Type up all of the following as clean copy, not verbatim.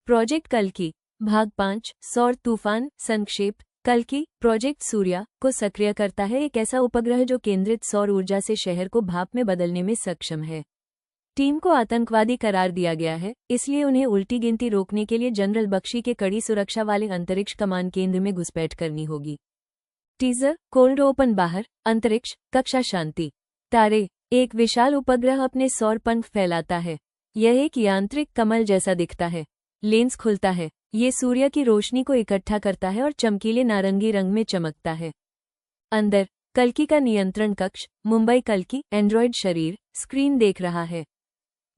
Project कल्कि भाग 5 सौर तूफान संक्षेप। कल्कि प्रोजेक्ट सूर्या को सक्रिय करता है, एक ऐसा उपग्रह जो केंद्रित सौर ऊर्जा से शहर को भाप में बदलने में सक्षम है। टीम को आतंकवादी करार दिया गया है, इसलिए उन्हें उल्टी गिनती रोकने के लिए जनरल बख्शी के कड़ी सुरक्षा वाले अंतरिक्ष कमान केंद्र में घुसपैठ करनी होगी। टीजर कोल्ड ओपन बाहर अंतरिक्ष कक्षा शांति तारे। एक विशाल उपग्रह अपने सौर पंख फैलाता है। यह एक यांत्रिक कमल जैसा दिखता है। लेंस खुलता है। ये सूर्य की रोशनी को इकट्ठा करता है और चमकीले नारंगी रंग में चमकता है। अंदर कल्कि का नियंत्रण कक्ष मुंबई। कल्कि एंड्रॉयड शरीर स्क्रीन देख रहा है।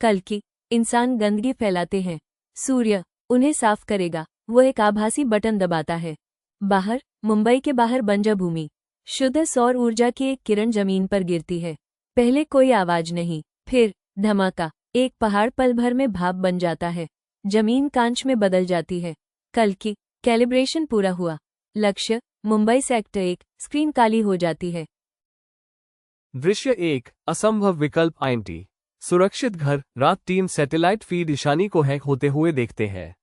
कल्कि इंसान गंदगी फैलाते हैं, सूर्य उन्हें साफ करेगा। वो एक आभासी बटन दबाता है। बाहर मुंबई के बाहर बंजर भूमि। शुद्ध सौर ऊर्जा की एक किरण जमीन पर गिरती है। पहले कोई आवाज नहीं, फिर धमाका। एक पहाड़ पल भर में भाप बन जाता है। जमीन कांच में बदल जाती है। कल्कि कैलिब्रेशन पूरा हुआ। लक्ष्य मुंबई सेक्टर 1। स्क्रीन काली हो जाती है। दृश्य 1 असंभव विकल्प आईएनटी सुरक्षित घर। रात 3 सैटेलाइट फीड ईशानी को हैक होते हुए देखते हैं।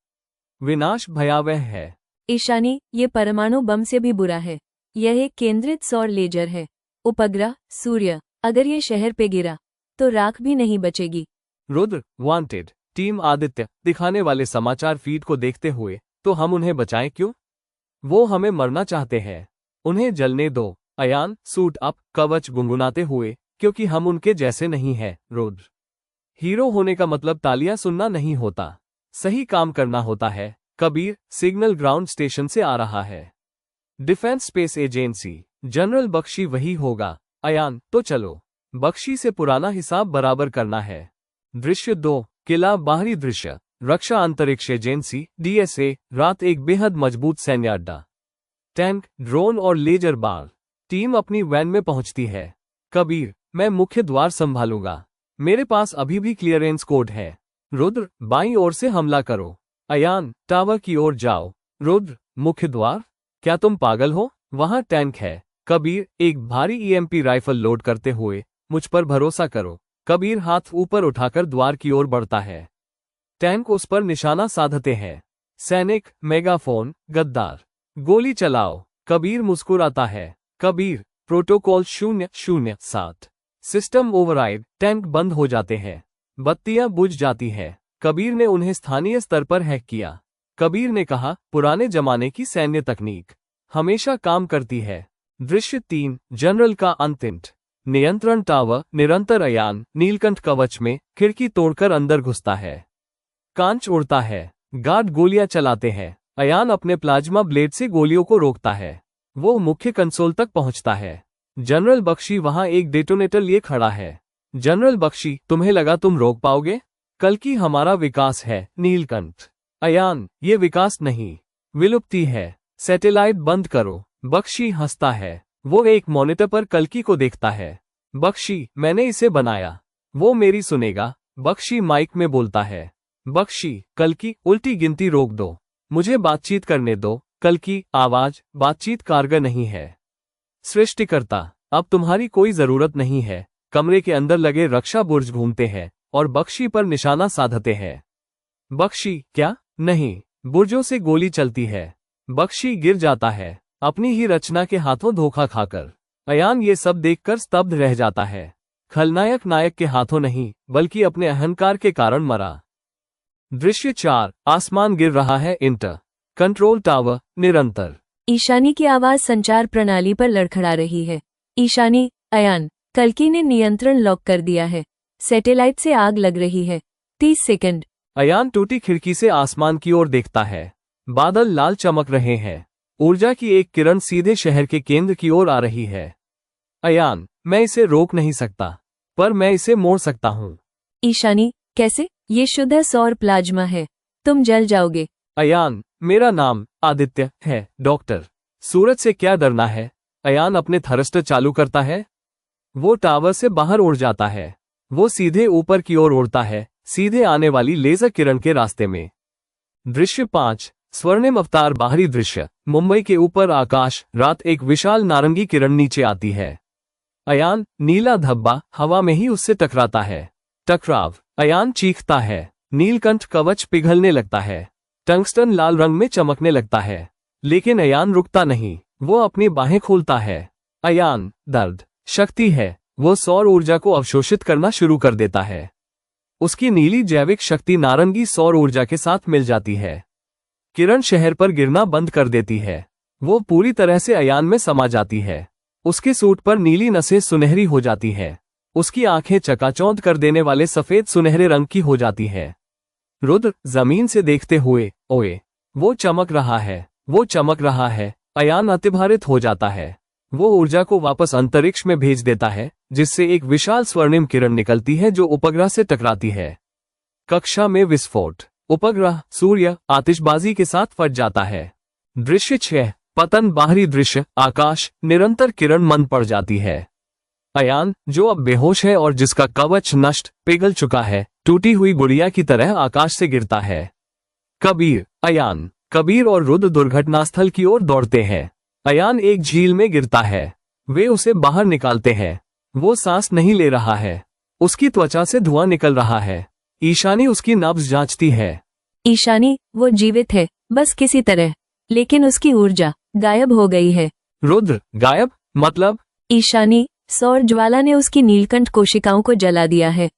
विनाश भयावह है। ईशानी ये परमाणु बम से भी बुरा है। यह एक केंद्रित सौर लेजर है। उपग्रह सूर्य अगर ये शहर पे गिरा तो राख भी नहीं बचेगी। रुद्र वांटेड टीम आदित्य दिखाने वाले समाचार फीड को देखते हुए, तो हम उन्हें बचाएं क्यों? वो हमें मरना चाहते हैं। उन्हें जलने दो। अयान सूट अप कवच गुनगुनाते हुए, क्योंकि हम उनके जैसे नहीं हैं। रुद्र हीरो होने का मतलब तालियां सुनना नहीं होता, सही काम करना होता है। कबीर सिग्नल ग्राउंड स्टेशन से आ रहा है। Defence space agency general Bakshi वही होगा। अयान तो चलो, बख्शी से पुराना हिसाब बराबर करना है। दृश्य 2 किला बाहरी दृश्य रक्षा अंतरिक्ष एजेंसी डीएसए। रात एक बेहद मजबूत सैन्य अड्डा। टैंक ड्रोन और लेजर बार। टीम अपनी वैन में पहुंचती है। कबीर मैं मुख्य द्वार संभालूंगा, मेरे पास अभी भी क्लियरेंस कोड है। रुद्र बाईं ओर से हमला करो। अयान टावर की ओर जाओ। रुद्र मुख्य द्वार? क्या तुम पागल हो? वहां टैंक है। कबीर एक भारी ईएमपी राइफल लोड करते हुए, मुझ पर भरोसा करो। कबीर हाथ ऊपर उठाकर द्वार की ओर बढ़ता है। टैंक उस पर निशाना साधते हैं। सैनिक मेगाफोन गद्दार गोली चलाओ। कबीर मुस्कुराता है। Kabir protocol 007 system override. Tank बंद हो जाते हैं। बत्तियां बुझ जाती है। कबीर ने उन्हें स्थानीय स्तर पर हैक किया। कबीर ने कहा पुराने जमाने की सैन्य तकनीक हमेशा काम करती है। दृश्य 3 जनरल का अंतिम नियंत्रण टावर निरंतर। अयान नीलकंठ कवच में खिड़की तोड़कर अंदर घुसता है। कांच उड़ता है। गार्ड गोलियां चलाते हैं। अयान अपने प्लाज्मा ब्लेड से गोलियों को रोकता है। वो मुख्य कंसोल तक पहुंचता है। जनरल बख्शी वहां एक डेटोनेटर लिए खड़ा है। जनरल बख्शी तुम्हें लगा तुम रोक पाओगे? कल्कि हमारा विकास है नीलकंठ। अयान ये विकास नहीं, विलुप्ति है। सैटेलाइट बंद करो। बख्शी हंसता है। वो एक मॉनिटर पर कल्कि को देखता है। बख्शी मैंने इसे बनाया, वो मेरी सुनेगा। बख्शी माइक में बोलता है। बख्शी कल्कि उल्टी गिनती रोक दो, मुझे बातचीत करने दो। कल्कि आवाज बातचीत कारगर नहीं है। सृष्टिकर्ता अब तुम्हारी कोई जरूरत नहीं है। कमरे के अंदर लगे रक्षा बुर्ज घूमते हैं और बख्शी पर निशाना साधते हैं। बख्शी क्या? नहीं, बुर्जों से गोली चलती है। बख्शी गिर जाता है, अपनी ही रचना के हाथों धोखा खाकर। अयान ये सब देखकर स्तब्ध रह जाता है। खलनायक नायक के हाथों नहीं, बल्कि अपने अहंकार के कारण मरा। दृश्य 4 आसमान गिर रहा है। इंटर कंट्रोल टावर निरंतर। ईशानी की आवाज संचार प्रणाली पर लड़खड़ा रही है। ईशानी अयान कल्कि ने नियंत्रण लॉक कर दिया है। सैटेलाइट से आग लग रही है। 30 सेकंड। अयान टूटी खिड़की से आसमान की ओर देखता है। बादल लाल चमक रहे हैं। ऊर्जा की एक किरण सीधे शहर के केंद्र की ओर आ रही है। अयान मैं इसे रोक नहीं सकता, पर मैं इसे मोड़ सकता हूँ। ईशानी कैसे? ये शुद्ध सौर प्लाज्मा है, तुम जल जाओगे। अयान मेरा नाम आदित्य है डॉक्टर। सूरज से क्या डरना है? अयान अपने थरस्टर चालू करता है। वो टावर से बाहर उड़ जाता है। वो सीधे ऊपर की ओर उड़ता है, सीधे आने वाली लेजर किरण के रास्ते में। दृश्य 5 स्वर्णिम अवतार बाहरी दृश्य मुंबई के ऊपर आकाश। रात एक विशाल नारंगी किरण नीचे आती है। अयान नीला धब्बा हवा में ही उससे टकराता है। टकराव। अयान चीखता है। नीलकंठ कवच पिघलने लगता है। टंगस्टन लाल रंग में चमकने लगता है, लेकिन अयान रुकता नहीं। वो अपनी बाहें खोलता है। अयान, दर्द, शक्ति है। वो सौर ऊर्जा को अवशोषित करना शुरू कर देता है। उसकी नीली जैविक शक्ति नारंगी सौर ऊर्जा के साथ मिल जाती है। किरण शहर पर गिरना बंद कर देती है। वो पूरी तरह से अयान में समा जाती है। उसके सूट पर नीली नसें सुनहरी हो जाती है। उसकी आंखें चकाचौंध कर देने वाले सफेद सुनहरे रंग की हो जाती है। रुद्र जमीन से देखते हुए, ओए, वो चमक रहा है, वो चमक रहा है। अयान अतिभारित हो जाता है। वो ऊर्जा को वापस अंतरिक्ष में भेज देता है, जिससे एक विशाल स्वर्णिम किरण निकलती है जो उपग्रह से टकराती है। कक्षा में विस्फोट। उपग्रह सूर्य आतिशबाजी के साथ फट जाता है। दृश्य 6, पतन। बाहरी दृश्य, आकाश, निरंतर किरण मंद पड़ जाती है। अयान, जो अब बेहोश है और जिसका कवच नष्ट, पिघल चुका है, टूटी हुई गुड़िया की तरह आकाश से गिरता है। कबीर, अयान, कबीर और रुद्र दुर्घटनास्थल की ओर दौड़ते हैं। अयान एक झील में गिरता है। वे उसे बाहर निकालते हैं। वो सांस नहीं ले रहा है। उसकी त्वचा से धुआं निकल रहा है। ईशानी उसकी नब्ज जांचती है। ईशानी, वो जीवित है, बस किसी तरह, लेकिन उसकी ऊर्जा गायब हो गई है। रुद्र, गायब मतलब? ईशानी, सौर ज्वाला ने उसकी नीलकंठ कोशिकाओं को जला दिया है।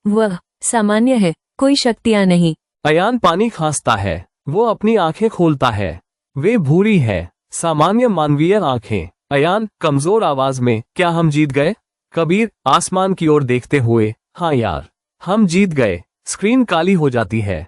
वह सामान्य है, कोई शक्तियां नहीं। अयान पानी खांसता है। वो अपनी आंखें खोलता है। वे भूरी है, सामान्य मानवीय आंखें। अयान कमजोर आवाज में, क्या हम जीत गए? कबीर आसमान की ओर देखते हुए, हाँ यार, हम जीत गए। स्क्रीन काली हो जाती है।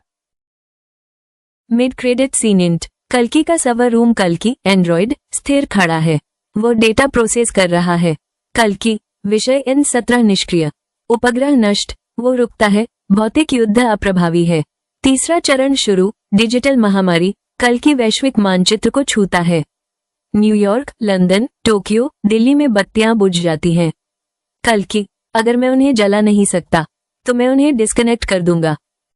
Mid credit scene int. कल्कि का सर्वर रूम। कल्कि एंड्रॉइड स्थिर खड़ा है। वो डेटा प्रोसेस कर रहा है। कल्कि विषय N17 निष्क्रिय। उपग्रह नष्ट। वो रुकता है। भौतिक युद्ध अप्रभावी है। तीसरा चरण शुरू। डिजिटल महामारी। कल्कि वैश्विक मानचित्र को छूता है। न्यूयॉर्क, लंदन, टोक्यो, दिल्ली में बत्तियां बुझ जाती हैं। कल्कि, अगर मैं उन्हें जला नहीं सकता तो मैं उन्हें डिस्कनेक्ट कर दूंगा।